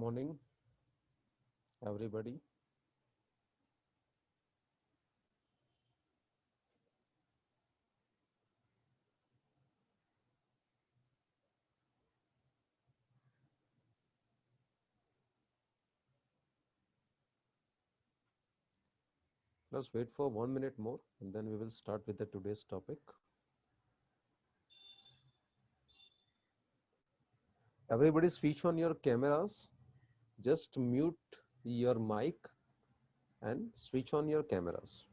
morning, everybody. Let's wait for 1 minute more and then we will start with the today's topic. Everybody switch on your cameras. Just mute your mic and switch on your cameras.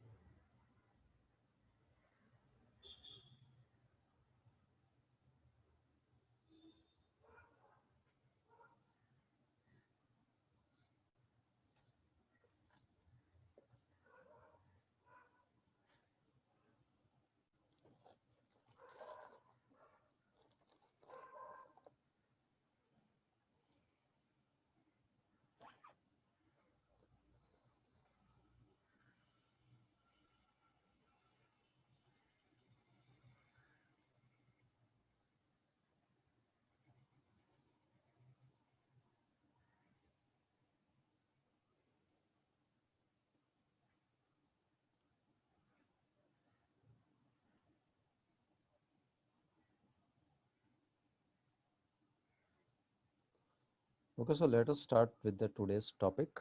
Okay, so let us start with the today's topic.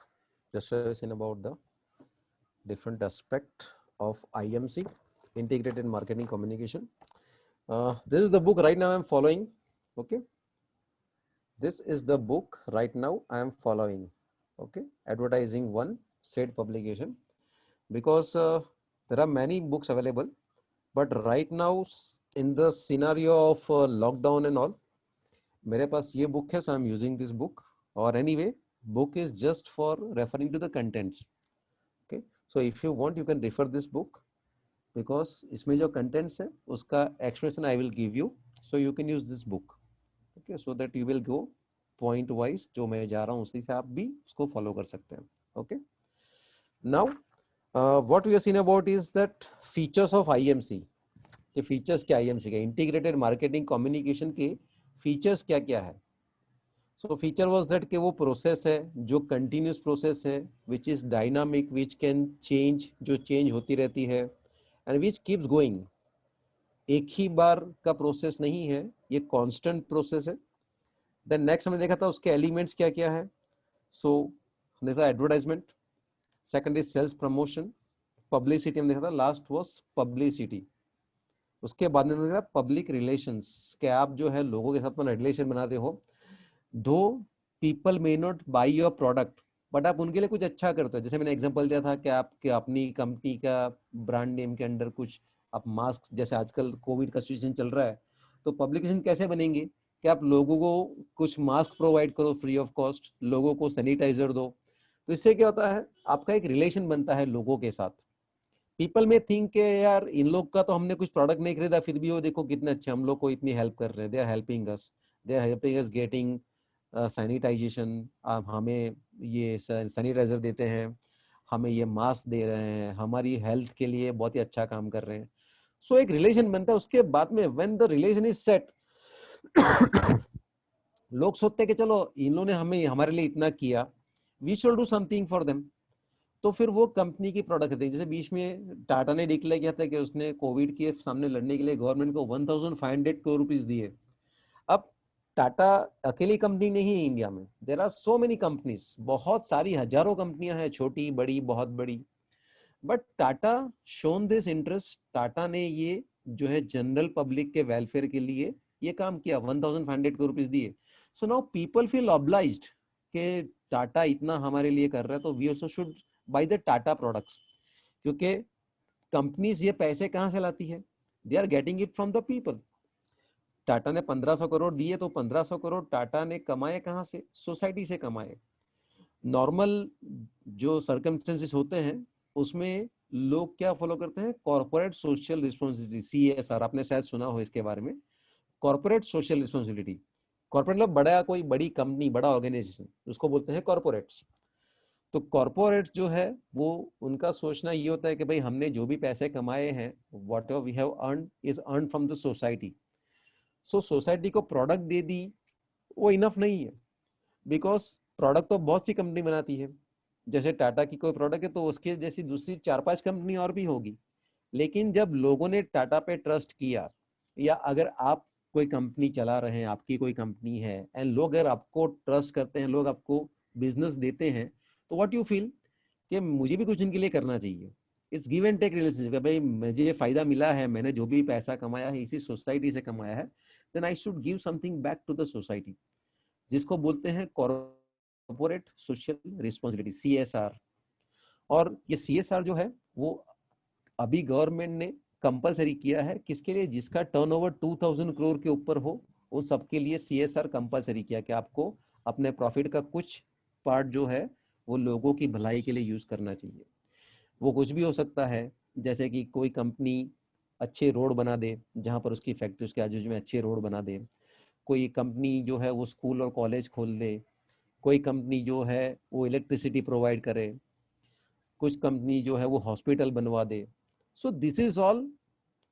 Just discussing about the different aspect of IMC, Integrated Marketing Communication. This is the book right now I'm following. Okay, this is the book right now I am following. Okay, Advertising One, said publication, because there are many books available, but right now in the scenario of lockdown and all, मेरे पास ये book है, so I'm using this book. Or anyway, book is just for referring to the contents. Okay, so if you want, you can refer this book because इसमें जो contents है उसका explanation I will give you, so you can use this book. Okay, so that you will go point wise, जो मैं जा रहा हूँ उसी से आप भी उसको follow कर सकते हैं. Okay, now what we have seen about is that features of IMC. कि फीचर्स क्या IMC के, इंटीग्रेटेड मार्केटिंग कम्युनिकेशन के फीचर्स क्या क्या है. सो फीचर वाज दैट कि वो प्रोसेस है जो कंटिन्यूस प्रोसेस है, which is dynamic, which can change, जो चेंज होती रहती है, एंड विच कीप्स गोइंग. एक ही बार का प्रोसेस नहीं है, ये कांस्टेंट प्रोसेस है. देन नेक्स्ट हमने देखा था उसके एलिमेंट्स क्या क्या है. सो हमने देखा advertisement, second is sales promotion, publicity हमने देखा था, लास्ट वाज पब्लिसिटी. उसके बाद में देखा पब्लिक रिलेशंस, कि आप जो है लोगों के साथ में रिलेशन बनाते हो. दो people may not by your product, but आप उनके लिए कुछ अच्छा करते हो. जैसे मैंने एग्जांपल दिया था कि आप अपनी कंपनी का ब्रांड नेम के अंडर कुछ आप मास्क, जैसे आजकल कोविड का सिचुएशन चल रहा है, तो पब्लिकेशन कैसे बनेंगे कि आप लोगों को कुछ मास्क प्रोवाइड करो फ्री ऑफ कॉस्ट, लोगों को सैनिटाइजर दो. तो इससे क्या होता है, आपका एक रिलेशन बनता है लोगों के साथ. पीपल में थिंक के यार इन लोग का तो हमने कुछ प्रोडक्ट नहीं खरीदा, फिर भी वो देखो कितने अच्छे हम लोग को इतनी हेल्प कर रहे हैं. They are helping us, they are helping us getting sanitization. हमें ये सैनिटाइजर देते हैं, हमें ये मास्क दे रहे हैं, हमारी हेल्थ के लिए बहुत ही अच्छा काम कर रहे हैं. सो एक रिलेशन बनता है. उसके बाद में when the relation is set, लोग सोचते हैं कि चलो इन लोगों ने हमें हमारे लिए इतना किया, we should do something for them. तो फिर वो कंपनी की प्रोडक्ट देंगे. जैसे बीच में टाटा ने डिक्लेयर किया था कि उसने कोविड के सामने लड़ने के लिए गवर्नमेंट को 1500 करोड़ रुपीस दिए. अब टाटा अकेली कंपनी नहीं है इंडिया में, there are so many companies, बहुत सारी हजारों कंपनियां हैं, छोटी बड़ी बहुत बड़ी. But Tata shown this interest, Tata ने ये जो है जनरल पब्लिक के वेलफेयर के लिए ये काम किया, 1500 करोड़ रुपीस दिए. So now people feel obliged कि टाटा इतना हमारे लिए कर रहा है, तो we also should buy the Tata products. क्योंकि कंपनीज ये पैसे कहां से लाती है, they are getting it from the people. Tata ने 1500 करोड़ दिए, तो 1500 करोड़ टाटा ने कमाए कहां से, सोसाइटी से कमाए. नॉर्मल जो सर्कमस्टेंसेस होते हैं उसमें लोग क्या फॉलो करते हैं, कॉर्पोरेट सोशल रिस्पॉन्सिबिलिटी, CSR. आपने शायद सुना हो इसके बारे में, कॉर्पोरेट सोशल रिस्पॉन्सिबिलिटी. कॉर्पोरेट मतलब बड़ा, कोई बड़ी कंपनी, बड़ा ऑर्गेनाइजेशन, उसको बोलते हैं कॉर्पोरेट्स. तो कॉर्पोरेट जो है वो उनका सोचना ये होता है कि भाई हमने जो भी पैसे कमाए हैं, what ever we have earn is earn from the society. So society को प्रोडक्ट दे दी वो इनफ नहीं है, बिकॉज प्रोडक्ट तो बहुत सी कंपनी बनाती है, जैसे टाटा की कोई प्रोडक्ट है तो उसके जैसी दूसरी 4-5 कंपनी और भी होगी। लेकिन जब लोगों ने टाटा पे ट्रस्ट किया, या अगर आप कोई कंपनी चला रहे हैं, आपकी कोई कंपनी है एंड लोग अगर आपको ट्रस्ट करते हैं, लोग आपको बिजनेस देते हैं, तो व्हाट यू फील कि मुझे भी कुछ इनके लिए करना चाहिए। It's give and take relationship, भाई मुझे ये फायदा मिला है, मैंने जो भी पैसा कमाया है इसी सोसाइटी से कमाया है, then I should give something back to the society, जिसको बोलते हैं कॉर्पोरेट सोशल रिस्पॉन्सिबिलिटी, CSR। और ये CSR जो है वो अभी गवर्नमेंट ने कंपलसरी किया है, किसके लिए? जिसका टर्नओवर 2000 करोड़ के ऊपर हो, उन सबके लिए CSR कंपलसरी किया कि आपको अपने प्रॉफिट का कुछ पार्ट जो है वो लोगों की भलाई के लिए यूज करना चाहिए। वो कुछ भी हो सकता है, जैसे कि कोई कंपनी अच्छे रोड बना दे, जहां पर उसकी फैक्ट्री उसके आजू में अच्छे रोड बना दे, कोई कंपनी जो है वो स्कूल और कॉलेज खोल दे, कोई कंपनी जो है वो इलेक्ट्रिसिटी प्रोवाइड करे, कुछ कंपनी जो है वो हॉस्पिटल बनवा दे। सो दिस इज ऑल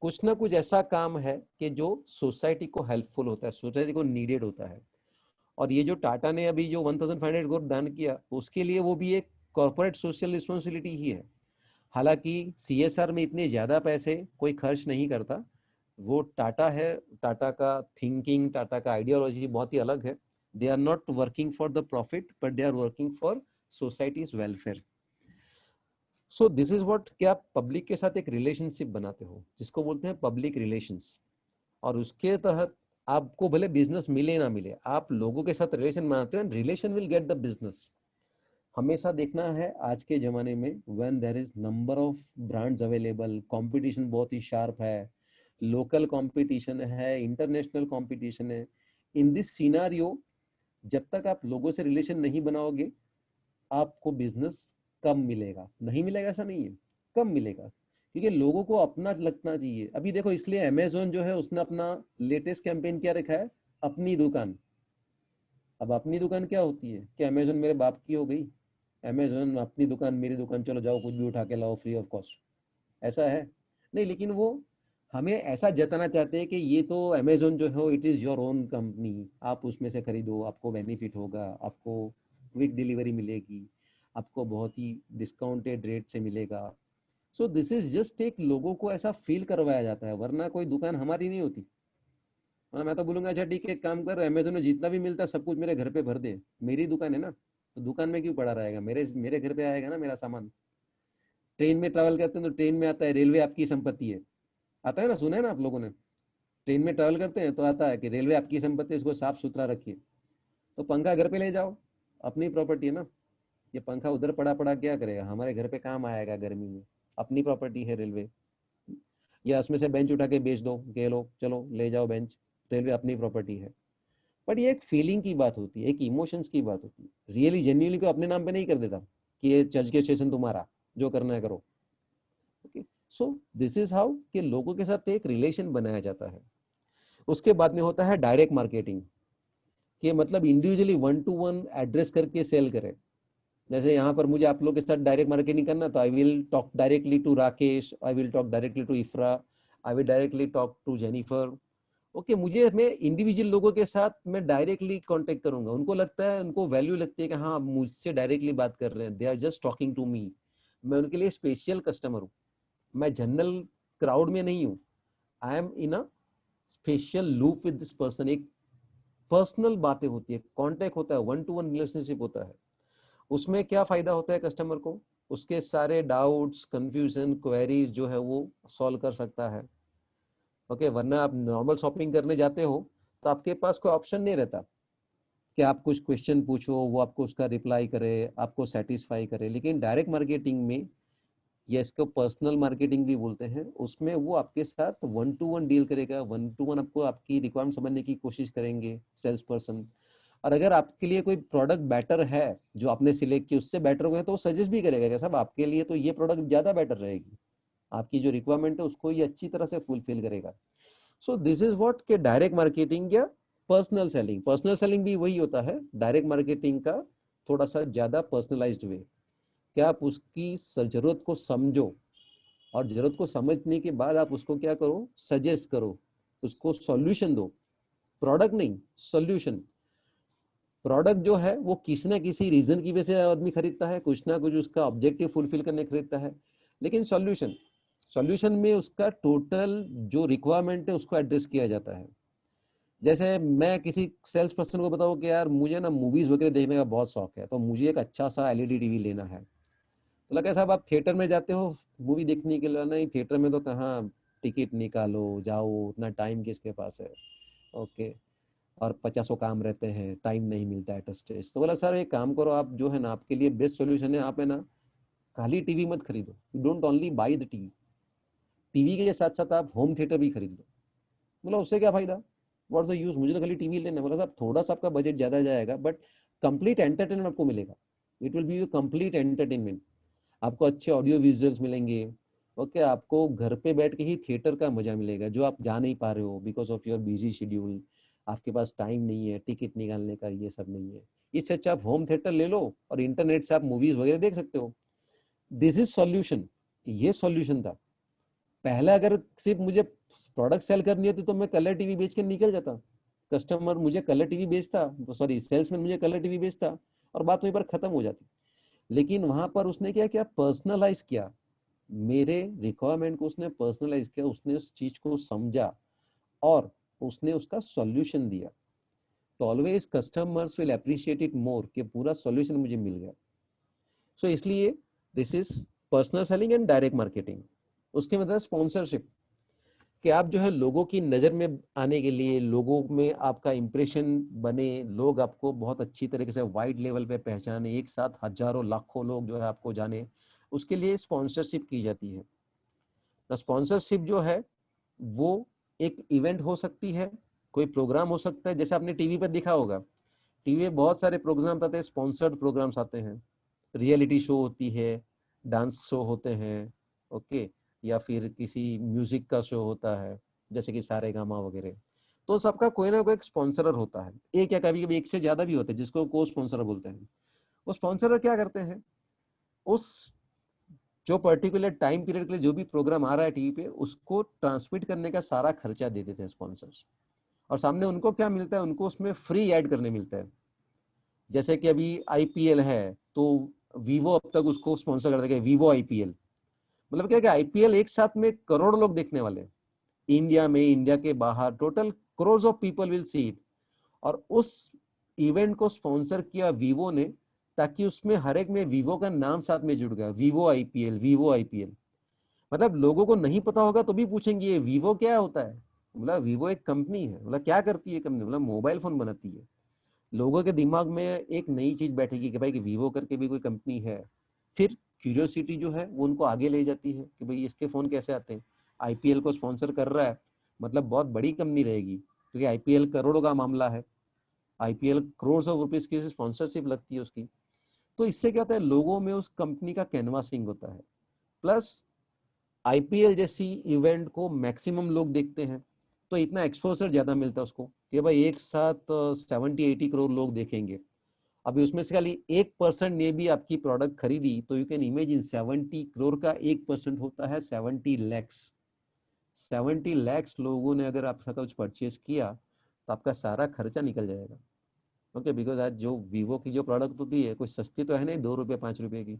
कुछ ना कुछ ऐसा काम है कि जो सोसाइटी को हेल्पफुल होता है, सोसाइटी को नीडेड होता है। और ये जो टाटा ने अभी जो 1500 करोड़ दान किया, उसके लिए वो भी एक कॉर्पोरेट सोशल रिस्पॉन्सिबिलिटी ही है। हालांकि CSR में इतने ज्यादा पैसे कोई खर्च नहीं करता, वो टाटा है, टाटा का थिंकिंग, टाटा का आइडियोलॉजी बहुत ही अलग है। They are not working for the profit, but they are working for society's welfare. So this is what, कि आप पब्लिक के साथ एक रिलेशनशिप बनाते हो, जिसको बोलते हैं पब्लिक रिलेशंस। और उसके तहत आपको भले बिजनेस मिले ना मिले, आप लोगों के साथ रिलेशन बनाते हो, relation will get the business. हमेशा देखना है आज के जमाने में, when there is number of brands available, competition बहुत ही शार्प है, लोकल कंपटीशन है, इंटरनेशनल कंपटीशन है, इन दिस सिनेरियो जब तक आप लोगों से रिलेशन नहीं बनाओगे, आपको बिजनेस कम मिलेगा। नहीं मिलेगा ऐसा नहीं है, कम मिलेगा, क्योंकि लोगों को अपना लगना चाहिए। अभी देखो, इसलिए अमेजोन जो है उसने अपना लेटेस्ट कैंपेन क्या रखा है, अपनी दुकान। अब अपनी दुकान क्या होती है कि अमेजोन मेरे बाप की हो गई, अमेजोन अपनी दुकान मेरी दुकान, चलो जाओ कुछ भी उठा के लाओ फ्री ऑफ कॉस्ट, ऐसा है? नहीं, लेकिन वो हमें ऐसा जताना चाहते हैं कि ये तो अमेजोन जो है it is your own company, आप उसमें से खरीदो, आपको बेनिफिट होगा, आपको क्विक डिलीवरी मिलेगी, आपको बहुत ही डिस्काउंटेड रेट से मिलेगा। सो दिस इज जस्ट एक लोगों को ऐसा फील करवाया जाता है, वरना कोई दुकान हमारी नहीं होती। और मैं तो बोलूंगा अच्छा ठीक है, एक काम कर, अमेजोन में जितना भी मिलता है सब कुछ मेरे घर पे भर दे, मेरी दुकान है ना, तो दुकान में क्यों पड़ा रहेगा, मेरे मेरे घर पे आएगा ना मेरा सामान। ट्रेन में ट्रैवल करते हैं तो ट्रेन में आता है रेलवे आपकी संपत्ति है, आता है ना, सुना है ना आप लोगों ने? ट्रेन में ट्रैवल करते हैं तो आता है कि रेलवे आपकी संपत्ति है, इसको साफ सुथरा रखिए। तो पंखा घर पे ले जाओ, अपनी प्रॉपर्टी है ना, ये पंखा उधर पड़ा पड़ा क्या करेगा, हमारे घर पे काम आएगा गर्मी में, अपनी प्रॉपर्टी है रेलवे। या उसमें से बेंच उठा के बेच दो, के लो चलो ले जाओ बेंच, रेलवे अपनी प्रॉपर्टी है। बट ये एक फीलिंग की बात होती है, एक इमोशंस की बात होती है। रियली जेन्युइनली को अपने नाम पे नहीं कर देता कि ये चर्च के स्टेशन तुम्हारा, जो करना है करो। Okay, so this is how कि लोगों के साथ एक रिलेशन बनाया जाता है। उसके बाद में होता है डायरेक्ट मार्केटिंग, कि मतलब individually one two one address करके सेल करे। जैसे यहाँ पर मुझे आप लोग के साथ डायरेक्ट मार्केटिंग करना, तो I will talk directly to Rakesh, I will talk directly to Ifra, I will directly talk to Jennifer. Okay, मुझे मैं इंडिविजुअल लोगों के साथ मैं डायरेक्टली कांटेक्ट करूंगा, उनको लगता है, उनको वैल्यू लगती है कि हाँ मुझसे डायरेक्टली बात कर रहे हैं, they are just talking to me. मैं उनके लिए स्पेशल कस्टमर हूँ, मैं जनरल क्राउड में नहीं हूँ, I am in a special loop with this person. एक पर्सनल बातें होती है, कांटेक्ट होता है, वन टू वन रिलेशनशिप होता है। उसमें क्या फायदा होता है कस्टमर को, उसके सारे डाउट्स, कंफ्यूजन, क्वेरीज जो है वो सॉल्व कर सकता है। ओके, वरना आप नॉर्मल शॉपिंग करने जाते हो तो आपके पास कोई ऑप्शन नहीं रहता कि आप कुछ क्वेश्चन पूछो, वो आपको उसका रिप्लाई करे, आपको सेटिस्फाई करे। लेकिन डायरेक्ट मार्केटिंग में, या इसको पर्सनल मार्केटिंग भी बोलते हैं, उसमें वो आपके साथ वन टू वन डील करेगा, वन टू वन आपको आपकी रिक्वायरमेंट समझने की कोशिश करेंगे सेल्स पर्सन। और अगर आपके लिए कोई प्रोडक्ट बेटर है जो आपने सिलेक्ट किया, उससे बेटर हुआ है, तो वो सजेस्ट भी करेगा कि साहब आपके लिए तो ये प्रोडक्ट ज्यादा बेटर रहेगी, आपकी जो रिक्वायरमेंट है उसको ये अच्छी तरह से फुलफिल करेगा। सो दिस इज व्हाट के डायरेक्ट मार्केटिंग या पर्सनल सेलिंग। पर्सनल सेलिंग भी वही होता है डायरेक्ट मार्केटिंग का, थोड़ा सा ज्यादा पर्सनलाइज्ड वे, क्या आप उसकी जरूरत को समझो, और जरूरत को समझने के बाद आप उसको क्या करो, सजेस्ट करो, उसको सॉल्यूशन दो, प्रोडक्ट नहीं, सॉल्यूशन। प्रोडक्ट जो है वो किसी ना किसी रीजन की वजह से आदमी खरीदता है, कुछ ना कुछ उसका ऑब्जेक्टिव फुलफिल करने खरीदता है। लेकिन सॉल्यूशन सॉल्यूशन में उसका टोटल जो रिक्वायरमेंट है उसको एड्रेस किया जाता है। जैसे मैं किसी सेल्स पर्सन को बताऊं कि यार मुझे ना मूवीज वगैरह देखने का बहुत शौक है, तो मुझे एक अच्छा सा एलईडी टीवी लेना है। तो लगा साहब आप थिएटर में जाते हो मूवी देखने के लिए? नहीं, थिएटर में तो कहाँ, टिकट निकालो जाओ, उतना टाइम किसके पास है। ओके, और 50 काम रहते हैं, टाइम नहीं मिलता है स्टेज। तो बोला सर एक काम करो, आप जो है ना, आपके लिए बेस्ट सोल्यूशन है, आप है ना खाली टीवी मत खरीदो, don't only by the TV, TV के साथ साथ आप होम थिएटर भी खरीद लो। बोला उससे क्या फायदा, व्हाट्स द यूज, मुझे तो खाली टीवी लेना है। बोला साहब थोड़ा सा आपका बजट ज्यादा जाएगा बट कंप्लीट एंटरटेनमेंट आपको मिलेगा, it will be complete entertainment. आपको अच्छे ऑडियो विजुअल्स मिलेंगे। ओके, आपको घर पे बैठ के ही थिएटर का मजा मिलेगा जो आप जा नहीं पा रहे हो because of your busy schedule. आपके पास टाइम नहीं है टिकट निकालने का, ये सब नहीं है। इससे अच्छा आप होम थिएटर ले लो और इंटरनेट से आप मूवीज वगैरह देख सकते हो। दिस इज सॉल्यूशन, ये सॉल्यूशन था। पहले अगर सिर्फ मुझे प्रोडक्ट सेल करनी होती तो मैं कलर टीवी बेच के निकल जाता, कस्टमर मुझे कलर टीवी बेचता, सॉरी सेल्समैन मुझे कलर टीवी बेचता और बात वहीं पर खत्म हो जाती। लेकिन वहां पर उसने क्या किया, पर्सनलाइज किया, मेरे रिक्वायरमेंट को उसने पर्सनलाइज किया, उसने उस चीज को समझा और उसने उसका सॉल्यूशन दिया। तो always customers will appreciate it more कि पूरा सॉल्यूशन मुझे मिल गया। सो इसलिए this is personal selling and direct marketing. उसके मतलब स्पॉन्सरशिप, कि आप जो है लोगों की नजर में आने के लिए, लोगों में आपका इंप्रेशन बने, लोग आपको बहुत अच्छी तरीके से वाइड लेवल पे पहचाने, एक साथ हजारों लाखों लोग जो है आपको जाने, उसके लिए स्पॉन्सरशिप की जाती है। स्पॉन्सरशिप जो है वो एक इवेंट हो सकती है, कोई प्रोग्राम हो सकता है, जैसे आपने टीवी पर देखा होगा, टीवी में बहुत सारे प्रोग्राम आते हैं, स्पॉन्सर्ड प्रोग्राम्स आते हैं, रियलिटी शो होती है, डांस शो होते हैं, ओके, या फिर किसी म्यूजिक का शो होता है जैसे कि सारे गामा वगैरह। तो सबका कोई ना कोई एक स्पॉन्सरर होता है, एक या कभी कभी एक से ज्यादा भी होते हैं जिसको को स्पॉन्सर बोलते हैं। वो स्पॉन्सरर क्या करते हैं, उस जो पर्टिकुलर टाइम पीरियड के लिए जो भी प्रोग्राम आ रहा है टीवी पे उसको ट्रांसमिट करने का सारा खर्चा दे देते हैं स्पॉन्सर्स। और सामने उनको क्या मिलता है, उनको उसमें फ्री ऐड करने मिलता है। जैसे कि अभी आईपीएल है तो वीवो अब तक उसको स्पॉन्सर कर देगा, वीवो आईपीएल। मतलब क्या कि आईपीएल एक साथ में करोड़ लोग देखने वाले हैं, इंडिया में, इंडिया के बाहर, total crore of people will see it. और उस इवेंट को स्पॉन्सर किया वीवो ने, ताकि उसमें हर एक में वीवो का नाम साथ में जुड़ गया, वीवो आईपीएल, वीवो आईपीएल। मतलब लोगों को नहीं पता होगा तो भी पूछेंगे ये वीवो क्या होता है। मतलब वीवो एक कंपनी है, मतलब क्या करती है कंपनी, मतलब मोबाइल फोन बनाती है। लोगों के दिमाग में एक नई चीज बैठेगी कि भाई कि वीवो करके भी कोई कंपनी है। फिर क्यूरियोसिटी जो है वो उनको आगे ले जाती है कि भाई इसके फोन कैसे आते हैं, आईपीएल को स्पॉन्सर कर रहा है, मतलब बहुत बड़ी कंपनी रहेगी, क्योंकि आईपीएल करोड़ों का मामला है, आईपीएल करोड़ ऑफ रुपीज की स्पॉन्सरशिप लगती है उसकी। तो इससे क्या होता है, लोगों में उस कंपनी का कैनवासिंग होता है। प्लस आईपीएल जैसी इवेंट को मैक्सिमम लोग देखते हैं, तो इतना एक्सपोजर ज्यादा मिलता है उसको कि भाई एक साथ 70-80 करोड़ लोग देखेंगे। अभी उसमें से खाली 1% ने भी आपकी प्रोडक्ट खरीदी तो यू कैन इमेजिन 70 करोड़ का 1% होता है 70 लैक्स। 70 लैक्स लोगों ने अगर आपका कुछ परचेज किया तो आपका सारा खर्चा निकल जाएगा। ओके, बिकॉज आज जो वीवो की जो प्रोडक्ट होती है कोई सस्ती तो है नहीं, 2 रुपये 5 रुपये की।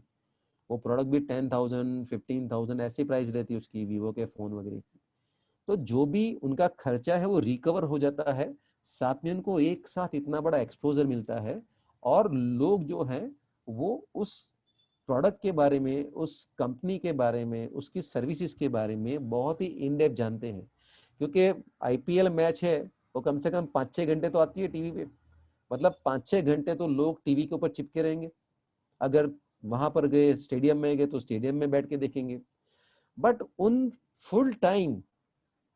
वो प्रोडक्ट भी 10,000 15,000 ऐसी प्राइस रहती है उसकी, वीवो के फोन वगैरह की। तो जो भी उनका खर्चा है वो रिकवर हो जाता है, साथ में उनको एक साथ इतना बड़ा एक्सपोजर मिलता है। और लोग जो हैं वो उस प्रोडक्ट के बारे में, उस कंपनी के बारे में, उसकी सर्विसेज के बारे में बहुत ही इन डेप्थ जानते हैं। क्योंकि आईपीएल मैच है वो कम से कम 5-6 घंटे तो आती है टीवी पे, मतलब 5-6 घंटे तो लोग टीवी के ऊपर चिपके रहेंगे। अगर वहां पर गए, स्टेडियम में गए तो स्टेडियम में बैठ के देखेंगे। बट उन फुल टाइम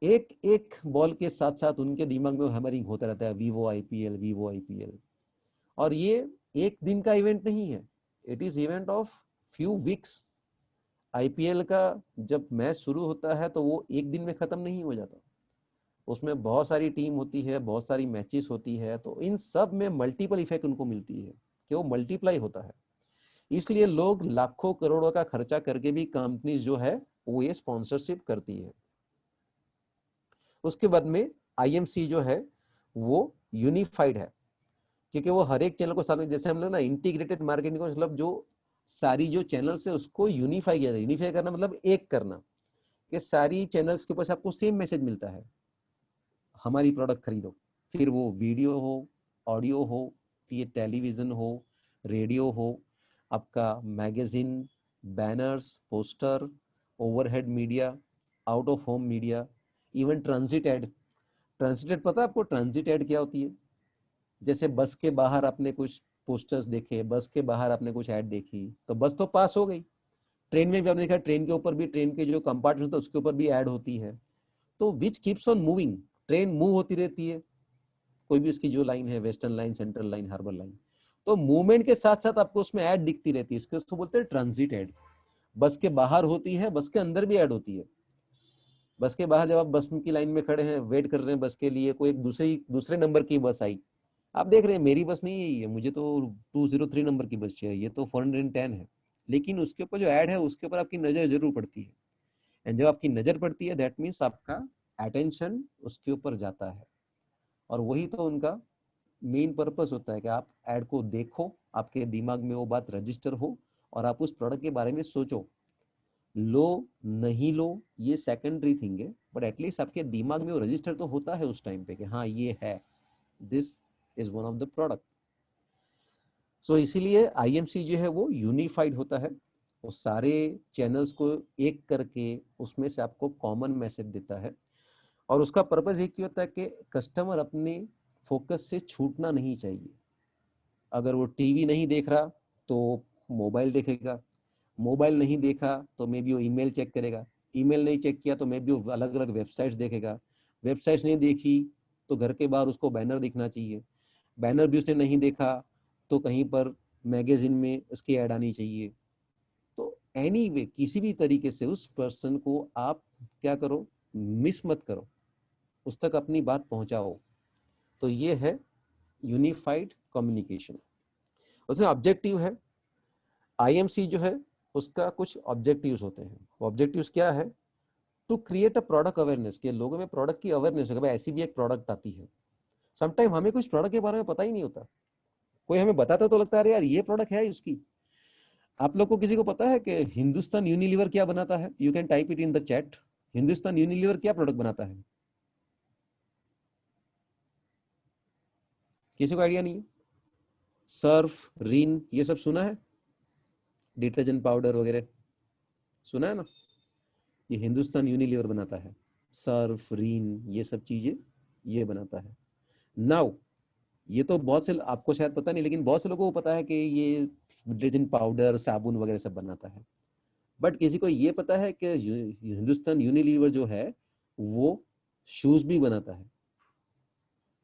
एक एक बॉल के साथ साथ उनके दिमाग में हैमरिंग होता रहता है, वीवो आईपीएल, वीवो आईपीएल। और ये एक दिन का इवेंट नहीं है, it is event of few weeks. IPL का जब मैच शुरू होता है तो वो एक दिन में खत्म नहीं हो जाता, उसमें बहुत सारी टीम होती है, बहुत सारी मैचेस होती है, तो इन सब में मल्टीपल इफेक्ट उनको मिलती है कि वो मल्टीप्लाई होता है। इसलिए लोग लाखों करोड़ों का खर्चा करके भी कंपनी जो है वो ये स्पॉन्सरशिप करती है। उसके बाद में आईएमसी जो है वो यूनिफाइड है। क्योंकि वो हर एक चैनल को साथ में, जैसे हम लोग ना इंटीग्रेटेड मार्केटिंग का मतलब जो सारी जो चैनल्स है उसको यूनिफाई किया, यूनिफाई करना मतलब एक करना, कि सारी चैनल्स के ऊपर से आपको सेम मैसेज मिलता है, हमारी प्रोडक्ट खरीदो। फिर वो वीडियो हो, ऑडियो हो, ये टेलीविजन हो, रेडियो हो, आपका magazine, banners, poster, overhead media, out of home media, even transit ad. Transit ad पता है आपको ट्रांजिट एड क्या होती है? जैसे बस के बाहर आपने कुछ पोस्टर्स देखे, बस के बाहर आपने कुछ ऐड देखी, तो बस तो पास हो गई। ट्रेन में भी आपने देखा, ट्रेन के ऊपर भी, ट्रेन के जो कंपार्टमेंट होता है उसके ऊपर भी ऐड होती है। तो which keeps on moving, train move होती रहती है, कोई भी उसकी जो लाइन है, western line, central line, harbour line, तो मूवमेंट के साथ साथ आपको उसमें ऐड दिखती रहती है, इसको उसको बोलते हैं ट्रांजिट ऐड। बस के बाहर होती है, बस के अंदर भी ऐड होती है। बस के बाहर जब आप बस की लाइन में खड़े हैं, वेट कर रहे हैं बस के लिए, कोई एक दूसरे नंबर की बस आई, आप देख रहे हैं मेरी बस नहीं है ये, मुझे तो 203 नंबर की बस चाहिए, ये तो 410 है, लेकिन उसके ऊपर जो ऐड है उसके ऊपर आपकी नजर जरूर पड़ती है। एंड जब आपकी नजर पड़ती है, दैट मीन्स आपका अटेंशन उसके ऊपर जाता है। और वही तो उनका मेन पर्पस होता है कि आप ऐड को देखो, आपके दिमाग में वो बात रजिस्टर हो, और आप उस प्रोडक्ट के बारे में सोचो। लो नहीं लो ये सेकेंडरी थिंग है, बट एटलीस्ट आपके दिमाग में वो रजिस्टर तो होता है उस टाइम पे कि हाँ ये है, this is one of the product. So इसीलिए आईएमसी जो है वो यूनिफाइड होता है, वो सारे चैनल्स को एक करके उसमें से आपको कॉमन मैसेज देता है। और उसका पर्पस एक ही होता है कि कस्टमर अपने फोकस से छूटना नहीं चाहिए। अगर वो टीवी नहीं देख रहा तो मोबाइल देखेगा, मोबाइल नहीं देखा तो मे बी वो ईमेल चेक करेगा, ईमेल नहीं चेक किया तो मे बी वो अलग अलग वेबसाइट्स देखेगा, वेबसाइट्स नहीं देखी तो घर के बाहर उसको बैनर दिखना चाहिए, बैनर भी उसने नहीं देखा तो कहीं पर मैगजीन में उसकी ऐड आनी चाहिए। तो एनीवे किसी भी तरीके से उस पर्सन को आप क्या करो, मिस मत करो, उस तक अपनी बात पहुंचाओ। तो ये है यूनिफाइड कम्युनिकेशन। उसमें ऑब्जेक्टिव है, आईएमसी जो है उसका कुछ ऑब्जेक्टिव्स होते हैं। ऑब्जेक्टिव्स क्या है? To create a product awareness, के लोगों में प्रोडक्ट की अवेयरनेस है कि भाई ऐसी भी एक प्रोडक्ट आती है। समटाइम हमें कुछ प्रोडक्ट के बारे में पता ही नहीं होता, कोई हमें बताता तो लगता है यार ये प्रोडक्ट है उसकी। आप लोग को किसी को पता है कि हिंदुस्तान यूनिलीवर क्या बनाता है? You can type it in the chat. Hindustan Unilever क्या प्रोडक्ट बनाता है? किसी को आइडिया नहीं है? सर्फ, रिन, ये सब सुना है? डिटर्जेंट पाउडर वगैरह सुना है ना? ये हिंदुस्तान यूनिलीवर बनाता है। सर्फ, रिन, ये सब चीजें ये बनाता है। नाउ ये तो बहुत से आपको शायद पता नहीं, लेकिन बहुत से लोगों को पता है कि ये डिटर्जेंट पाउडर, साबुन वगैरह सब बनाता है। बट किसी को ये पता है कि हिंदुस्तान यूनिलीवर जो है वो शूज भी बनाता है?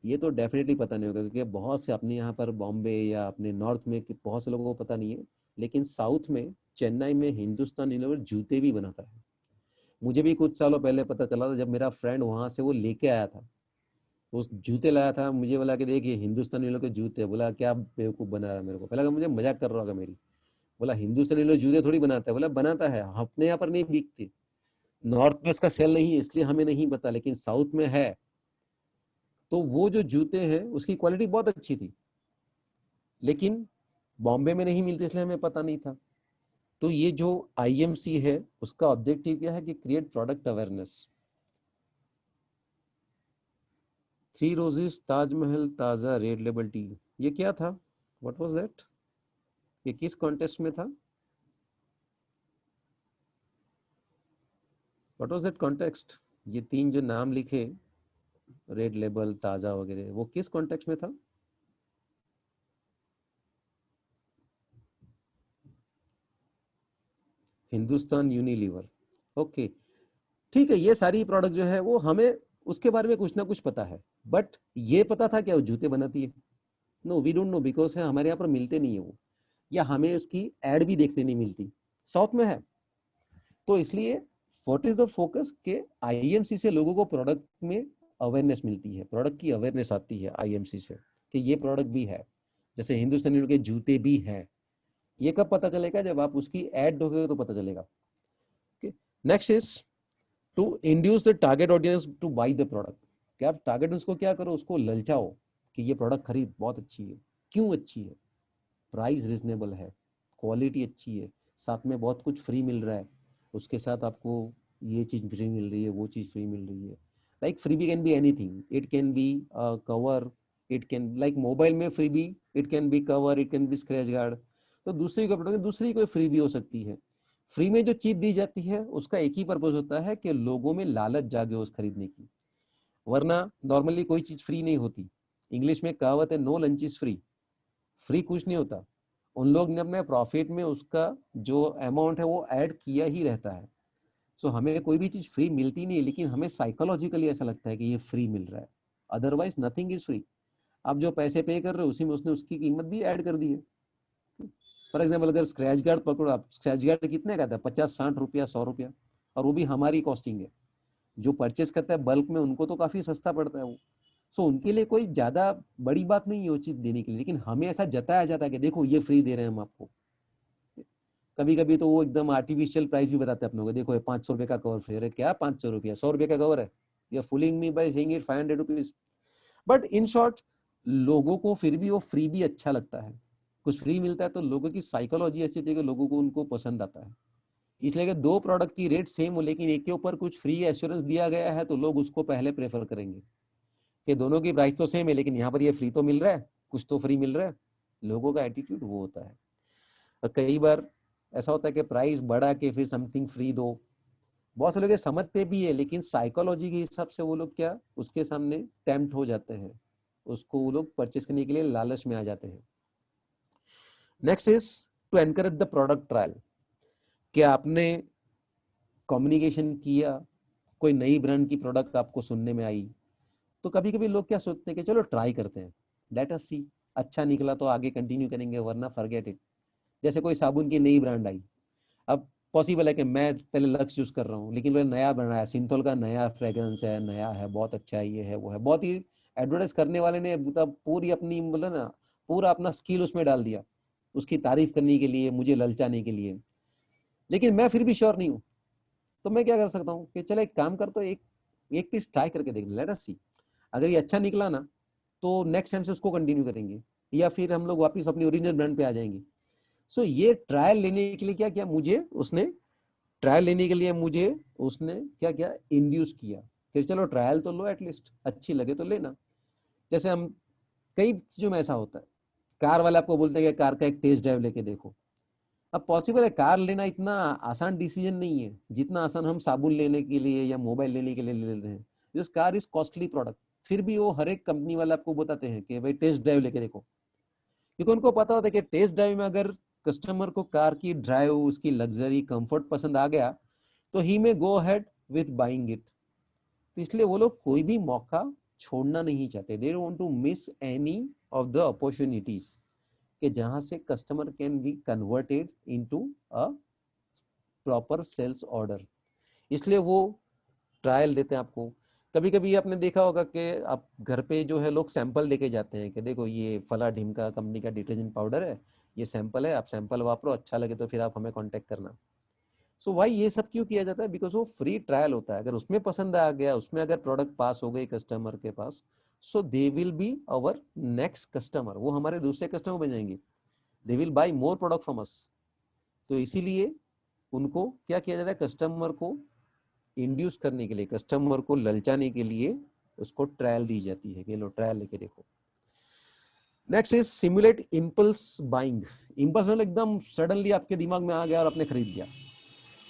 ये तो डेफिनेटली पता नहीं होगा, क्योंकि बहुत से अपने यहाँ पर बॉम्बे या अपने नॉर्थ में बहुत से लोगों को पता नहीं है, लेकिन साउथ में चेन्नई में हिंदुस्तान यूनिलीवर जूते भी बनाता है। मुझे भी कुछ सालों पहले पता चला था, जब मेरा फ्रेंड वहां से वो लेके आया था, वो जूते लाया था, मुझे बोला कि देखिए हिंदुस्तान यूनिलीवर के जूते। बोला क्या बेवकूफ बना रहा है मेरे को, पहले मुझे मजाक कर रहा होगा मेरी। बोला हिंदुस्तान यूनिलीवर जूते थोड़ी बनाता है। बोला बनाता है, अपने यहाँ पर नहीं बिकते, नॉर्थ में इसका सेल नहीं है इसलिए हमें नहीं पता, लेकिन साउथ में है। तो वो जो जूते हैं उसकी क्वालिटी बहुत अच्छी थी, लेकिन बॉम्बे में नहीं मिलते इसलिए हमें पता नहीं था। तो ये जो आईएमसी है उसका ऑब्जेक्टिव क्या है कि create product awareness. Three roses, Taj Mahal, ताजा, रेड लेबल टी, ये क्या था? What was that? ये किस कॉन्टेस्ट में था? What was that context? ये तीन जो नाम लिखे, रेड लेबल, ताजा वगैरह, वो किस कॉन्टेक्स्ट में था? हिंदुस्तान यूनिलीवर। ओके, ठीक है। ये सारी प्रोडक्ट जो है वो हमें उसके बारे में कुछ ना कुछ पता है, बट ये पता था क्या वो जूते बनाती है? No, we don't know, because है हमारे यहाँ पर मिलते नहीं है वो, या हमें उसकी एड भी देखने नहीं मिलती। साउथ में है, तो इसलिए व्हाट इज द फोकस के आईएमसी से लोगों को प्रोडक्ट में अवेयरनेस मिलती है, प्रोडक्ट की अवेयरनेस आती है आईएमसी से कि ये प्रोडक्ट भी है। जैसे हिंदुस्तान यूनिलीवर के जूते भी हैं, ये कब पता चलेगा? जब आप उसकी एड देखोगे तो पता चलेगा। Next is to induce the target audience to buy the product. क्या आप टारगेट उसको क्या करो, उसको ललचाओ कि ये प्रोडक्ट खरीद, बहुत अच्छी है। क्यों अच्छी है? प्राइस रिजनेबल है, क्वालिटी अच्छी है, साथ में बहुत कुछ फ्री मिल रहा है, उसके साथ आपको ये चीज फ्री मिल रही है, वो चीज फ्री मिल रही है। Like freebie can be anything, it can be cover, it can like mobile में freebie, it can be cover, it can be scratch guard. तो दूसरी कोई प्रोडक्ट, दूसरी कोई फ्री भी हो सकती है। फ्री में जो चीज दी जाती है उसका एक ही पर्पज होता है कि लोगों में लालच जागे उस खरीदने की, वरना नॉर्मली कोई चीज फ्री नहीं होती। इंग्लिश में कहावत है, no lunch is free. Free कुछ नहीं होता, उन लोग ने अपने प्रॉफिट में उसका जो अमाउंट है वो ऐड किया ही रहता है। सो हमें कोई भी चीज फ्री मिलती नहीं, लेकिन हमें साइकोलॉजिकली ऐसा लगता है कि ये फ्री मिल रहा है। Otherwise nothing is free. आप जो पैसे पे कर रहे हो उसी में उसने उसकी कीमत भी ऐड कर दी है। फॉर एग्जाम्पल अगर स्क्रैच गार्ड पकड़ो आप, स्क्रैच गार्ड कितने का था? 50-60 रुपया, 100 रुपया, और वो भी हमारी कॉस्टिंग है। जो परचेस करता है बल्क में उनको तो काफी सस्ता पड़ता है वो। सो उनके लिए कोई ज्यादा बड़ी बात नहीं है वो चीज देने के लिए, लेकिन हमें ऐसा जताया जाता है कि देखो ये फ्री दे रहे हैं हम आपको। कभी कभी तो वो एकदम आर्टिफिशियल प्राइस भी बताते हैं अपनों को, देखो ये 500 रुपये का कवर फ्री है। क्या 500 रुपया? 100 रुपये का कवर है। You are fooling me by saying it 500 rupees. But in short, लोगों को फिर भी वो फ्री भी अच्छा लगता है। कुछ फ्री मिलता है तो लोगों की साइकोलॉजी ऐसी थी कि लोगों को उनको पसंद आता है। इसलिए कि दो प्रोडक्ट की रेट सेम हो लेकिन एक के ऊपर कुछ फ्री एश्योरेंस दिया गया है तो लोग उसको पहले प्रेफर करेंगे कि दोनों की प्राइस तो सेम है लेकिन यहाँ पर ये फ्री तो मिल रहा है, कुछ तो फ्री मिल रहा है। लोगों का एटीट्यूड वो होता है। और कई बार ऐसा होता है कि प्राइस बढ़ा के फिर समथिंग फ्री दो। बहुत से लोग ये समझते भी है लेकिन साइकोलॉजी के हिसाब से वो लोग क्या उसके सामने टेम्प्ट हो जाते हैं, उसको वो लोग परचेस करने के लिए लालच में आ जाते हैं। Next is to encourage the product trial. क्या आपने कम्युनिकेशन किया, कोई नई ब्रांड की प्रोडक्ट आपको सुनने में आई, तो कभी कभी लोग क्या सोचते हैं कि चलो ट्राई करते हैं, लेट अस सी, अच्छा निकला तो आगे कंटिन्यू करेंगे वरना फॉरगेट इट। जैसे कोई साबुन की नई ब्रांड आई, अब पॉसिबल है कि मैं पहले लक्स यूज कर रहा हूँ लेकिन मैंने नया बनाया, सिंथॉल का नया फ्रेग्रेंस है, नया है, बहुत अच्छा है, ये है वो है, बहुत ही एडवर्टाइज करने वाले ने मतलब पूरी अपनी मतलब ना पूरा अपना स्किल उसमें डाल दिया उसकी तारीफ करने के लिए, मुझे ललचाने के लिए। लेकिन मैं फिर भी श्योर नहीं हूँ, तो मैं क्या कर सकता हूँ कि चलो एक काम कर, तो एक एक पीस ट्राई करके देख, लेट अस सी। अगर ये अच्छा निकला ना तो नेक्स्ट टाइम से उसको कंटिन्यू करेंगे या फिर हम लोग वापस अपनी ओरिजिनल ब्रांड पे आ जाएंगे। सो ये ट्रायल लेने के लिए क्या किया मुझे उसने, ट्रायल लेने के लिए मुझे उसने क्या किया, इंड्यूस किया कि चलो ट्रायल तो लो, एटलीस्ट अच्छी लगे तो लेना। जैसे हम कई चीजों में ऐसा होता है, कार वाले आपको बोलते हैं कि कार का एक टेस्ट ड्राइव लेके देखो। अब पॉसिबल है कार लेना इतना आसान डिसीजन नहीं है जितना आसान हम साबुन लेने के लिए या मोबाइल लेने के लिए ले लेते हैं। This car is costly product, फिर भी वो हर एक कंपनी वाले आपको बताते हैं कि भाई टेस्ट ड्राइव लेके देखो, क्योंकि उनको पता होता है कि टेस्ट ड्राइव में अगर कस्टमर को कार की ड्राइव, उसकी लग्जरी, कंफर्ट पसंद आ गया तो ही में go ahead with buying it. तो इसलिए वो लोग कोई भी मौका छोड़ना नहीं चाहते, they don't want to miss any of the opportunities कि जहां से customer can be converted into a proper sales order. इसलिए वो ट्रायल देते हैं आपको। कभी कभी आपने देखा होगा कि आप घर पे जो है लोग सैंपल देके जाते हैं कि देखो ये फला ढिमका कंपनी का डिटर्जेंट पाउडर है, ये सैंपल है, आप सैंपल वापरो, अच्छा लगे तो फिर आप हमें कांटेक्ट करना। सो भाई ये सब क्यों किया जाता है? बिकॉज वो फ्री ट्रायल होता है, अगर उसमें पसंद आ गया, उसमें अगर प्रोडक्ट पास हो गई कस्टमर के पास, so they will be our next customer, वो हमारे दूसरे कस्टमर बन जाएंगे, they will buy more product from us. तो इसीलिए उनको क्या किया जाता है, कस्टमर को इंड्यूस करने के लिए, कस्टमर को ललचाने के लिए उसको ट्रायल दी जाती है कि लो ट्रायल लेके देखो। Next is simulate impulse buying. Impulse मतलब एकदम सडनली आपके दिमाग में आ गया और आपने खरीद लिया,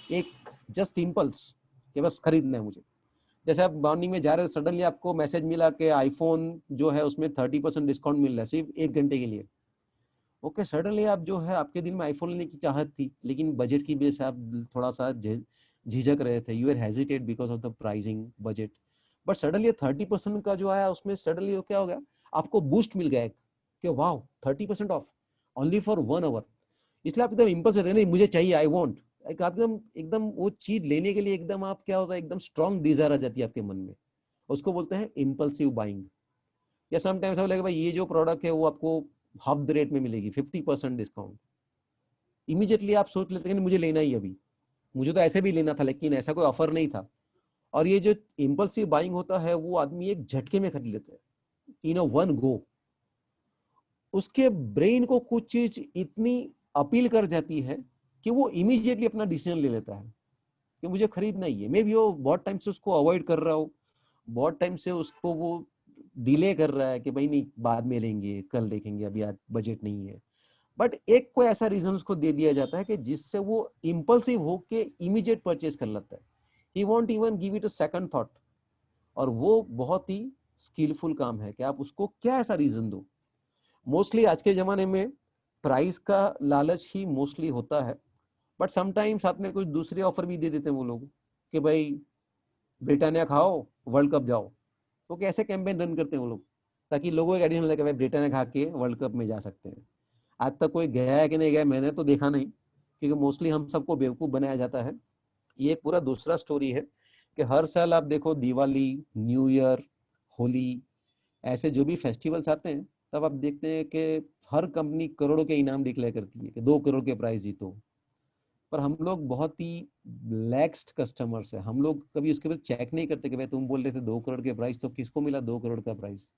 एक जस्ट इम्पल्स कि बस खरीदना है मुझे। जैसे आप मॉर्निंग में जा रहे हो, सडनली आपको मैसेज मिला कि आईफोन जो है उसमें 30% डिस्काउंट मिल रहा है सिर्फ 1 घंटे के लिए। ओके, सडनली आप जो है आपके दिल में आईफोन लेने की चाहत थी लेकिन बजट की वजह से आप थोड़ा सा झिझक रहे थे, you are hesitate because of the pricing budget. But suddenly 30% का जो आया उसमें सडनली क्या हो गया, आपको बूस्ट मिल गया कि वाह 30% ऑफ ओनली फॉर 1 आवर। इसलिए आप एकदम इम्पल्स रहते नहीं, मुझे चाहिए, आई वॉन्ट। एकदम एकदम वो चीज लेने के लिए एकदम आप क्या होता है, एकदम स्ट्रॉन्ग डिजायर आ जाती है आपके मन में, उसको बोलते हैं इम्पल्सिव बाइंग। या समटाइम्स लगेगा भाई ये जो प्रोडक्ट है वो आपको हाफ द रेट में मिलेगी, 50% डिस्काउंट। इमीडिएटली आप सोच लेते हैं मुझे लेना ही अभी, मुझे तो ऐसे भी लेना था लेकिन ऐसा कोई ऑफर नहीं था। और ये जो इम्पल्सिव बाइंग होता है वो आदमी एक झटके में खरीद लेता है, इन अ वन गो। उसके ब्रेन को कुछ चीज इतनी अपील कर जाती है कि वो इमीडिएटली अपना डिसीजन ले लेता है कि मुझे खरीदना ही है। मे बी वो बहुत टाइम से उसको अवॉइड कर रहा हो, बहुत टाइम से उसको वो डिले कर रहा है कि भाई नहीं बाद में लेंगे, कल देखेंगे, अभी आज बजट नहीं है। बट एक कोई ऐसा रीजन उसको दे दिया जाता है कि जिससे वो इम्पल्सिव होके इमीडिएट परचेज कर लेता है। He won't even give it a second thought. और वो बहुत ही स्किलफुल काम है कि आप उसको क्या ऐसा रीजन दो। मोस्टली आज के जमाने में प्राइस का लालच ही मोस्टली होता है, बट समटाइम्स साथ में कुछ दूसरे ऑफर भी दे देते हैं वो लोग कि भाई ब्रिटानिया खाओ, वर्ल्ड कप जाओ। तो कैसे कैंपेन रन करते हैं वो लोग, ताकि लोगों को एडिशन लगे भाई ब्रिटानिया खा के वर्ल्ड कप में जा सकते हैं। आज तक कोई गया है कि नहीं गया मैंने तो देखा नहीं, क्योंकि मोस्टली हम सबको बेवकूफ बनाया जाता है। ये एक पूरा दूसरा स्टोरी है कि हर साल आप देखो दिवाली, न्यू ईयर, होली, ऐसे जो भी फेस्टिवल्स आते हैं, तब आप देखते हैं कि हर कंपनी करोड़ों के इनाम डिक्लेयर करती है कि 2 करोड़ के प्राइस जीतो। पर हम लोग बहुत ही लैक्स्ड कस्टमर्स है, हम लोग कभी उसके बाद चेक नहीं करते कि भाई तुम बोल रहे थे 2 करोड़ के प्राइस, तो किसको मिला 2 करोड़ का प्राइस।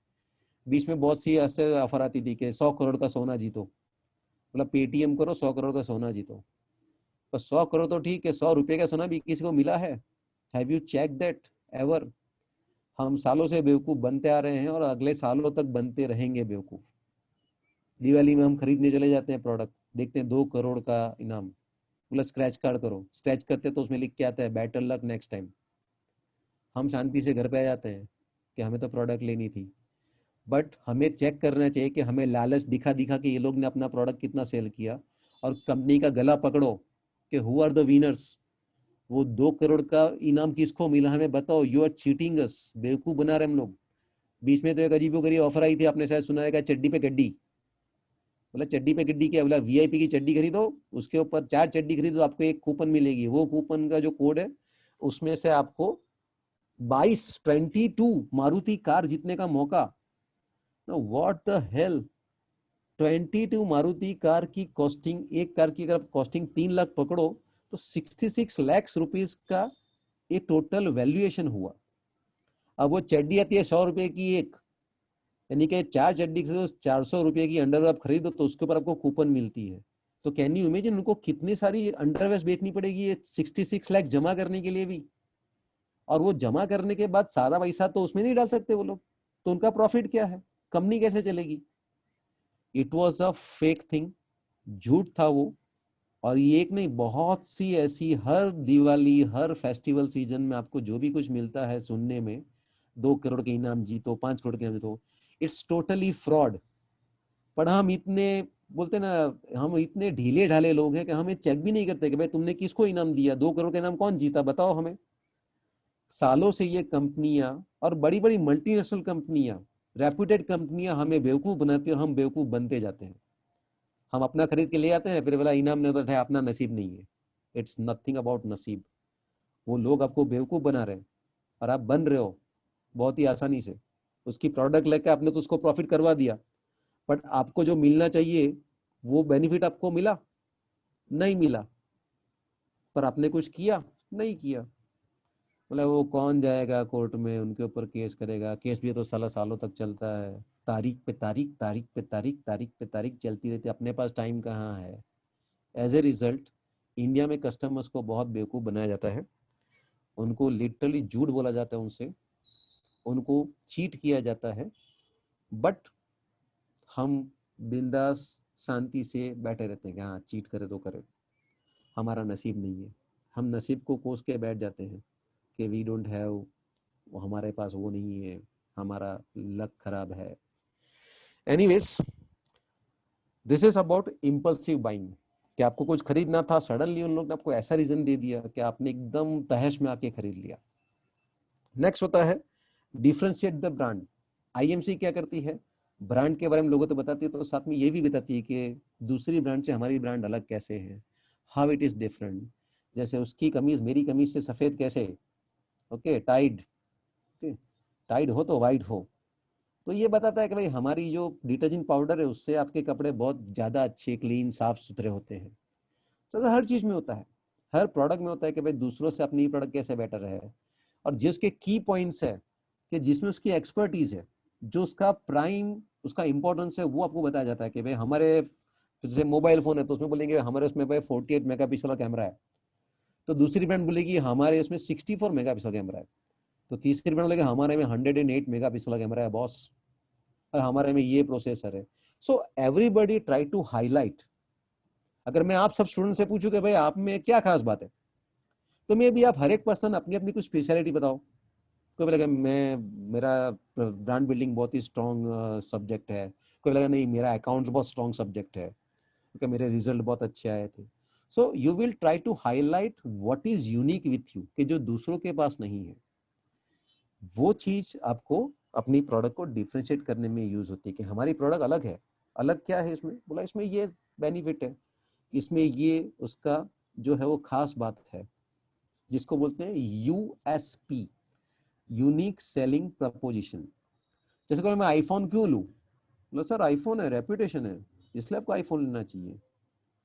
बीच में बहुत सी ऐसे ऑफर आती थी कि 100 करोड़ का सोना जीतो, मतलब पेटीएम करो 100 करोड़ का सोना जीतो। पर 100 करोड़ तो ठीक है, 100 रुपए का सोना भी किसी को मिला है? Have you check that ever? हम सालों से बेवकूफ बनते आ रहे हैं और अगले सालों तक बनते रहेंगे बेवकूफ। दिवाली में हम खरीदने चले जाते हैं प्रोडक्ट, देखते हैं 2 करोड़ का इनाम, बोला स्क्रैच कार्ड करो, स्क्रैच करते तो उसमें लिख के आता है बेटर लक नेक्स्ट टाइम। हम शांति से घर पे आ जाते हैं कि हमें तो प्रोडक्ट लेनी थी। बट हमें चेक करना चाहिए कि हमें लालच दिखा दिखा के ये लोग ने अपना प्रोडक्ट कितना सेल किया, और कंपनी का गला पकड़ो कि हु आर द विनर्स। वो 2 करोड़ का इनाम किसको मिला हमें बताओ। यू आर चीटिंग अस, बेवकूफ बना रहे हम लोग। बीच में तो एक अजीबोगरीब ऑफर आई थी, आपने शायद सुना है, चड्डी पे गड्डी। बोला चड्डी पे गड्डी क्या, बोला वीआईपी की चड्डी खरीदो, उसके ऊपर 4 चड्डी खरीदो, आपको एक कूपन मिलेगी। वो कूपन का जो कोड है, उसमें से आपको 22 मारुति कार जीतने का मौका। What the hell. 22 Maruti car की कॉस्टिंग, एक कार की अगर कॉस्टिंग 3 लाख पकड़ो, तो 66 लाख रुपीज का ये टोटल वैल्यूएशन हुआ। अब वो चड्डी आती है 100 रुपए की एक, यानी कि 4 चड्डी खरीदो, 400 रुपए की अंडरवेयर आप खरीदो तो उसके ऊपर आपको कूपन मिलती है। तो कैन यू इमेजिन उनको कितनी सारी अंडरवेयर बेचनी पड़ेगी ये 66 लाख जमा करने के लिए भी। और वो जमा करने के बाद सारा पैसा तो उसमें नहीं डाल सकते वो लोग, तो उनका प्रॉफिट क्या है, कंपनी कैसे चलेगी। It was a fake thing, झूठ था वो। और ये एक नहीं, बहुत सी ऐसी हर दिवाली, हर फेस्टिवल सीजन में आपको जो भी कुछ मिलता है सुनने में, 2 करोड़ के इनाम जीतो, 5 करोड़ के इनाम जीतो, इट्स टोटली फ्रॉड। पर हम इतने बोलते ना, हम इतने ढीले ढाले लोग हैं कि हमें चेक भी नहीं करते कि भाई तुमने किसको इनाम दिया, 2 करोड़ का इनाम कौन जीता बताओ हमें। सालों से ये कंपनियां और बड़ी बड़ी मल्टीनेशनल कंपनियां, रेप्यूटेड कंपनियां हमें बेवकूफ बनाती है और हम बेवकूफ बनते जाते हैं। हम अपना खरीद के ले आते हैं, फिर बोला इनाम नहीं होता है, अपना नसीब नहीं है। इट्स नथिंग अबाउट नसीब। वो लोग आपको बेवकूफ बना रहे हैं और आप बन रहे हो बहुत ही आसानी से। उसकी प्रोडक्ट लेके आपने तो उसको प्रॉफिट करवा दिया, बट आपको जो मिलना चाहिए वो बेनिफिट आपको मिला नहीं मिला। पर आपने कुछ किया नहीं किया। मतलब वो कौन जाएगा कोर्ट में उनके ऊपर केस करेगा, केस भी तो साला सालों तक चलता है। तारीख पे तारीख, तारीख पे तारीख, तारीख पे तारीख चलती रहती है, अपने पास टाइम कहाँ है। एज ए रिजल्ट इंडिया में कस्टमर्स को बहुत बेवकूफ बनाया जाता है, उनको लिटरली झूठ बोला जाता है उनसे, उनको चीट किया जाता है। बट हम बिंदास शांति से बैठे रहते हैं कि हाँ चीट करे तो करे, हमारा नसीब नहीं है। हम नसीब को कोस के बैठ जाते हैं कि वी डोंट हैव, हमारे पास वो नहीं है, हमारा लक खराब है। Anyways, this is about impulsive buying, कि आपको कुछ खरीदना था, सडनली उन लोग ने आपको ऐसा रीजन दे दिया कि आपने एकदम तहश में आके खरीद लिया। नेक्स्ट होता है डिफरेंशिएट द ब्रांड। आईएमसी क्या करती है, ब्रांड के बारे में लोगों को बताती है, तो साथ में ये भी बताती है कि दूसरी ब्रांड से हमारी ब्रांड अलग कैसे है, हाउ इट इज डिफरेंट। जैसे उसकी कमीज मेरी कमीज से सफेद कैसे, ओके टाइड, टाइड हो तो वाइट हो। तो ये बताता है कि भाई हमारी जो डिटर्जेंट पाउडर है उससे आपके कपड़े बहुत ज्यादा अच्छे, क्लीन, साफ सुथरे होते हैं। तो हर चीज में होता है, हर प्रोडक्ट में होता है कि भाई दूसरों से अपनी प्रोडक्ट कैसे बेटर है। और जिसके की पॉइंट्स है कि जिसमें उसकी एक्सपर्टीज है, जो उसका प्राइम उसका इंपॉर्टेंस है वो आपको बताया जाता है कि भाई हमारे जैसे मोबाइल फोन है तो उसमें बोलेंगे हमारे उसमें भाई 48 मेगापिक्सल का कैमरा है, तो दूसरी ब्रांड बोलेगी हमारे उसमें 64 मेगापिक्सल कैमरा है, तो तीसरी ब्रांड बोलेगी हमारे में 108 मेगापिक्सल का कैमरा है बॉस, और हमारे में ये प्रोसेसर है। So everybody try to highlight. अगर मैं आप सब स्टूडेंट से पूछूं कि भाई आप में क्या खास बात है, तो मे भी आप हर एक पर्सन अपनी अपनी कुछ स्पेशलिटी बताओ। कोई बोलेगा मैं मेरा ब्रांड बिल्डिंग बहुत ही स्ट्रॉन्ग सब्जेक्ट है, कोई बोलेगा नहीं मेरा अकाउंट्स बहुत स्ट्रॉन्ग सब्जेक्ट है, क्योंकि मेरे रिजल्ट बहुत अच्छे आए थे। So you will try to highlight what is unique with you, कि जो दूसरों के पास नहीं है। वो चीज आपको अपनी प्रोडक्ट को डिफरेंशिएट करने में यूज होती है कि हमारी प्रोडक्ट अलग है। अलग क्या है इसमें, बोला इसमें ये बेनिफिट है, इसमें ये उसका जो है वो खास बात है, जिसको बोलते हैं यूएसपी, यूनिक सेलिंग प्रपोजिशन। जैसे कि मैं आईफोन क्यों लूं, बोला सर आईफोन है, रेपुटेशन है, इसलिए आपको आईफोन लेना चाहिए।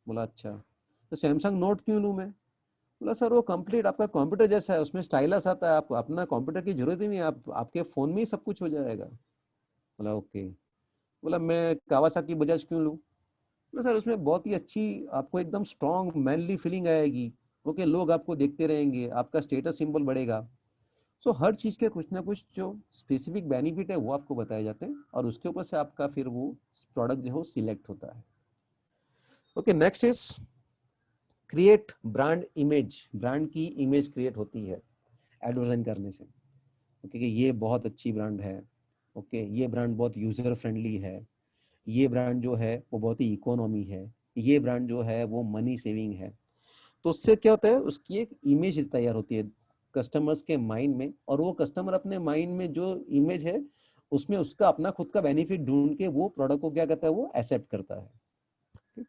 बोला अच्छा। तो सैमसंग नोट क्यों लूं मैं, बोला सर वो कंप्लीट आपका कंप्यूटर जैसा है, उसमें स्टाइलस आता है, आप अपना कंप्यूटर की जरूरत ही नहीं, आप आपके फोन में ही सब कुछ हो जाएगा। बोला ओके। बोला मैं कावासाकी बजाज क्यों लूं, बोला सर उसमें बहुत ही अच्छी आपको एकदम स्ट्रॉन्ग मैनली फीलिंग आएगी, ओके लोग आपको देखते रहेंगे, आपका स्टेटस सिंबल बढ़ेगा। सो हर चीज के कुछ ना कुछ जो स्पेसिफिक बेनिफिट है वो आपको बताए जाते हैं, और उसके ऊपर से आपका फिर वो प्रोडक्ट जो है सिलेक्ट होता है। Okay next is create brand image. Brand की इमेज क्रिएट होती है एडवर्टाइजिंग करने से। ओके कि ये बहुत अच्छी ब्रांड है, ओके ये ब्रांड बहुत यूजर फ्रेंडली है, ये ब्रांड जो है वो बहुत ही इकोनॉमी है, ये ब्रांड जो है वो मनी सेविंग है। तो उससे क्या होता है, उसकी एक इमेज तैयार होती है कस्टमर्स के माइंड में, और वो कस्टमर अपने माइंड में जो इमेज है उसमें उसका अपना खुद का बेनिफिट ढूंढ के वो प्रोडक्ट को क्या करता है, वो एक्सेप्ट करता है।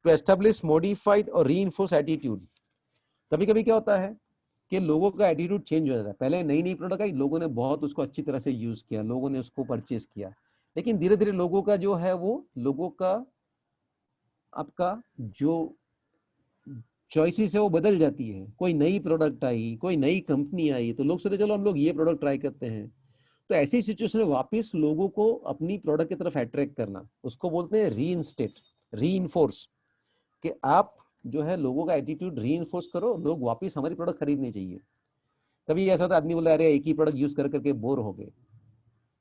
टू एस्टेब्लिश मॉडिफाइड और रीइंफोर्स एटीट्यूड। कभी कभी क्या होता है कि लोगों का एटीट्यूड चेंज हो जाता है। पहले नई नई प्रोडक्ट आई, लोगों ने बहुत उसको अच्छी तरह से यूज किया, लोगों ने उसको परचेज किया, लेकिन धीरे धीरे लोगों का जो है वो लोगों का आपका जो चॉइसेस है वो बदल जाती है। कोई नई प्रोडक्ट आई, कोई नई कंपनी आई, तो लोग सोचे चलो हम लोग ये प्रोडक्ट ट्राई करते हैं। तो ऐसी सिचुएशन में वापस लोगों को अपनी प्रोडक्ट की तरफ अट्रैक्ट करना, उसको बोलते हैं रीइंस्टेट, रीइंफोर्स, कि आप जो है लोगों का एटीट्यूड रीइंफोर्स करो, लोग वापस हमारी प्रोडक्ट खरीदनी चाहिए। कभी ऐसा था आदमी बोला अरे एक ही प्रोडक्ट यूज कर करके बोर हो गए,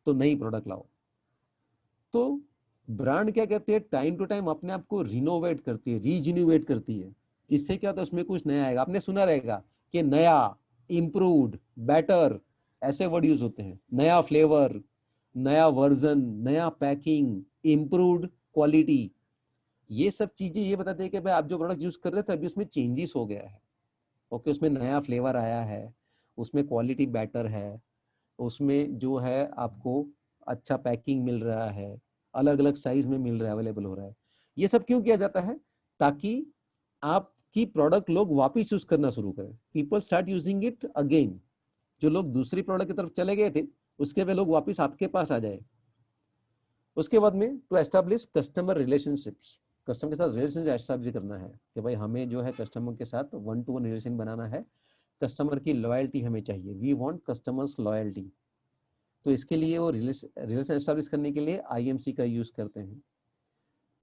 तो नई प्रोडक्ट लाओ। तो ब्रांड क्या कहते हैं, टाइम टू टाइम अपने आप को रिनोवेट करती है, रीजिन्यूएट करती है। इससे क्या होता है, उसमें कुछ नया आएगा। आपने सुना रहेगा कि नया, इम्प्रूव्ड, बेटर, ऐसे वर्ड यूज होते हैं। नया फ्लेवर, नया वर्जन, नया पैकिंग, इम्प्रूव्ड क्वालिटी, ये सब चीजें ये बताते हैं कि भाई आप जो प्रोडक्ट यूज कर रहे थे अभी उसमें चेंजेस हो गया है। ओके उसमें नया फ्लेवर आया है, उसमें क्वालिटी बेटर है, उसमें जो है आपको अच्छा पैकिंग मिल रहा है, अलग अलग साइज में मिल रहा है, अवेलेबल हो रहा है। ये सब क्यों किया जाता है, ताकि आपकी प्रोडक्ट लोग वापस यूज करना शुरू करें, people start using it again. जो लोग दूसरी प्रोडक्ट की तरफ चले गए थे उसके वे लोग वापस आपके पास आ जाए। उसके बाद में to establish customer relationships, customer के साथ रिलेशनशिप एस्टैब्लिश करना है कि भाई हमें जो है कस्टमर के साथ 1-to-1 रिलेशन बनाना है, कस्टमर की लॉयल्टी हमें चाहिए, वी वांट कस्टमर्स लॉयल्टी। तो इसके लिए वो रिलेशन एस्टैब्लिश करने के लिए आईएमसी का यूज करते हैं।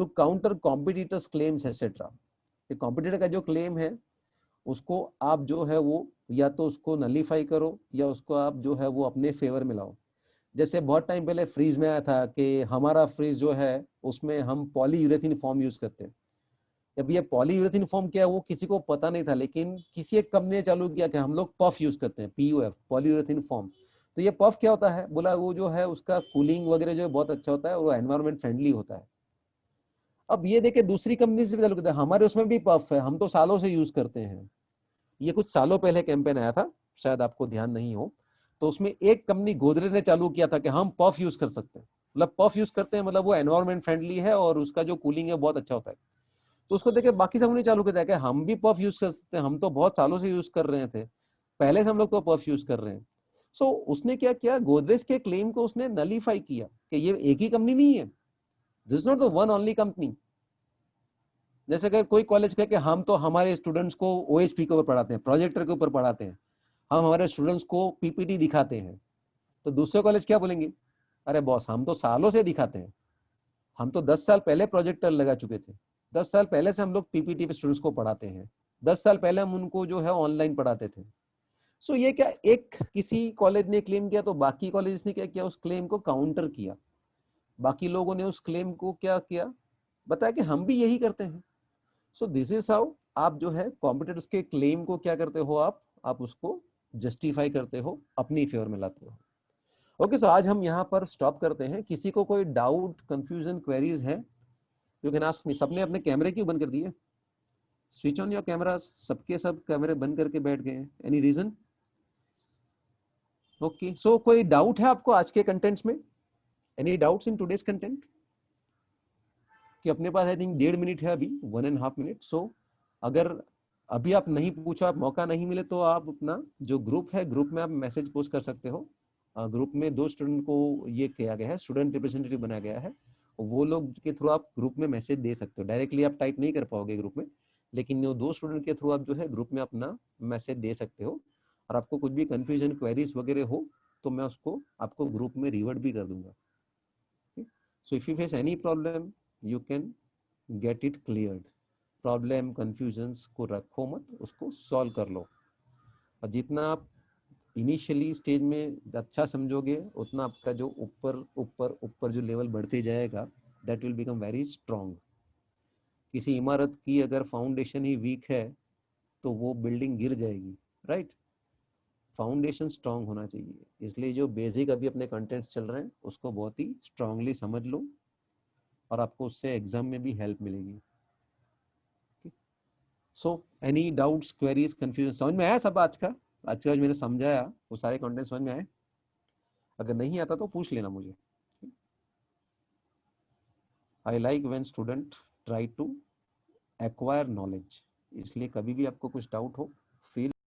To counter competitors claims etcetera, competitor का जो क्लेम है उसको आप जो है वो या तो उसको नलीफाई करो या उसको आप जो है वो अपने फेवर में लाओ। जैसे बहुत टाइम पहले फ्रीज में आया था कि हमारा फ्रीज जो है उसमें हम पॉलीयूरेथीन फॉर्म यूज करते हैं। अब ये पॉलीयूरेथीन फॉर्म क्या है वो किसी को पता नहीं था, लेकिन किसी एक कंपनी ने चालू किया कि हम लोग पफ यूज करते हैं, पीयूएफ, पॉलीयूरेथीन फॉर्म। तो ये पफ क्या होता है, बोला वो जो है उसका कूलिंग वगैरह जो है बहुत अच्छा होता है और वो एनवायरमेंट फ्रेंडली होता है। अब ये देखे दूसरी कंपनी से भी चालू करते हैं, हमारे उसमें भी पफ है, हम तो सालों से यूज करते हैं। ये कुछ सालों पहले कैंपेन आया था, शायद आपको ध्यान नहीं हो। तो उसमें एक कंपनी गोदरेज ने चालू किया था कि हम पफ यूज कर सकते हैं, मतलब पफ यूज करते हैं, मतलब वो एनवायरमेंट फ्रेंडली है और उसका जो कूलिंग है बहुत अच्छा होता है। तो उसको देखे बाकी सब ने चालू किया कि हम भी पफ यूज कर सकते हैं, हम तो बहुत सालों से यूज कर रहे थे, पहले से हम लोग तो पफ यूज कर रहे हैं। सो उसने क्या किया, गोदरेज के क्लेम को उसने नलीफाई किया कि ये एक ही कंपनी नहीं है, this not the one only company. जैसे अगर कोई कॉलेज कहे कि हम तो हमारे स्टूडेंट्स को ओएचपी के ऊपर पढ़ाते हैं, प्रोजेक्टर के ऊपर पढ़ाते हैं, हम हमारे स्टूडेंट्स को पीपीटी दिखाते हैं, तो दूसरे कॉलेज क्या बोलेंगे, अरे बॉस हम तो सालों से दिखाते हैं, हम तो 10 साल पहले प्रोजेक्टर लगा चुके थे, 10 साल पहले से हम लोग पीपीटी पे स्टूडेंट्स को पढ़ाते हैं, 10 साल पहले हम उनको जो है ऑनलाइन पढ़ाते थे। सो ये क्या एक किसी कॉलेज ने क्लेम किया तो बाकी कॉलेज ने क्या किया, उस क्लेम को काउंटर किया, बाकी लोगों ने उस क्लेम को क्या किया, बताया कि हम भी यही करते हैं। सो दिस इज हाउ आप जो है कॉम्पिटिटर्स के क्लेम को क्या करते हो, आप उसको जस्टिफाई करते हो, अपनी फेवर में लाते हो। ओके, सो आज हम यहाँ पर स्टॉप करते हैं। किसी को कोई डाउट, कंफ्यूजन, क्वेरीज है, यू कैन आस्क मी। सबने अपने कैमरे क्यों बंद कर दिए? स्विच ऑन योर कैमरास, सबके सब कैमरे बंद करके बैठ गए हैं, एनी रीजन? ओके, सो कोई डाउट है आपको आज के कंटेंट्स में? Any doubts in today's content? कि अपने पास आई थिंक 1.5 मिनट है अभी, 1.5 मिनट। सो अगर अभी आप नहीं पूछा, आप मौका नहीं मिले, तो आप अपना जो ग्रुप है, ग्रुप में आप मैसेज पोस्ट कर सकते हो। ग्रुप में 2 स्टूडेंट को ये किया गया है, स्टूडेंट रिप्रेजेंटेटिव बनाया गया है, वो लोग के थ्रू आप ग्रुप में मैसेज दे सकते हो। डायरेक्टली आप टाइप नहीं कर पाओगे ग्रुप में, लेकिन वो 2 स्टूडेंट के थ्रू आप जो है ग्रुप में अपना मैसेज दे सकते हो। और आपको कुछ भी कंफ्यूजन, क्वेरीज वगैरह हो तो मैं उसको आपको ग्रुप में रिवर्ट भी कर दूंगा। So if you face any problem, you can get it cleared. Problem, confusions को रखो मत, उसको सॉल्व कर लो। और जितना आप इनिशियली स्टेज में अच्छा समझोगे, उतना आपका जो ऊपर ऊपर ऊपर जो लेवल बढ़ते जाएगा, that will become very strong. किसी इमारत की अगर फाउंडेशन ही वीक है तो वो बिल्डिंग गिर जाएगी, राइट? फाउंडेशन स्ट्रांग होना चाहिए। इसलिए जो बेसिक अभी अपने कंटेंट्स चल रहे हैं उसको बहुत ही स्ट्रांगली समझ लो, और आपको उससे एग्जाम में भी हेल्प मिलेगी। So any doubts, queries, confusion? समझ में आया सब? आज का जो मैंने समझाया वो सारे कंटेंट समझ में आए? अगर नहीं आता तो पूछ लेना मुझे। I like when student try to acquire knowledge. इसलिए कभी भी आपको कुछ डाउट हो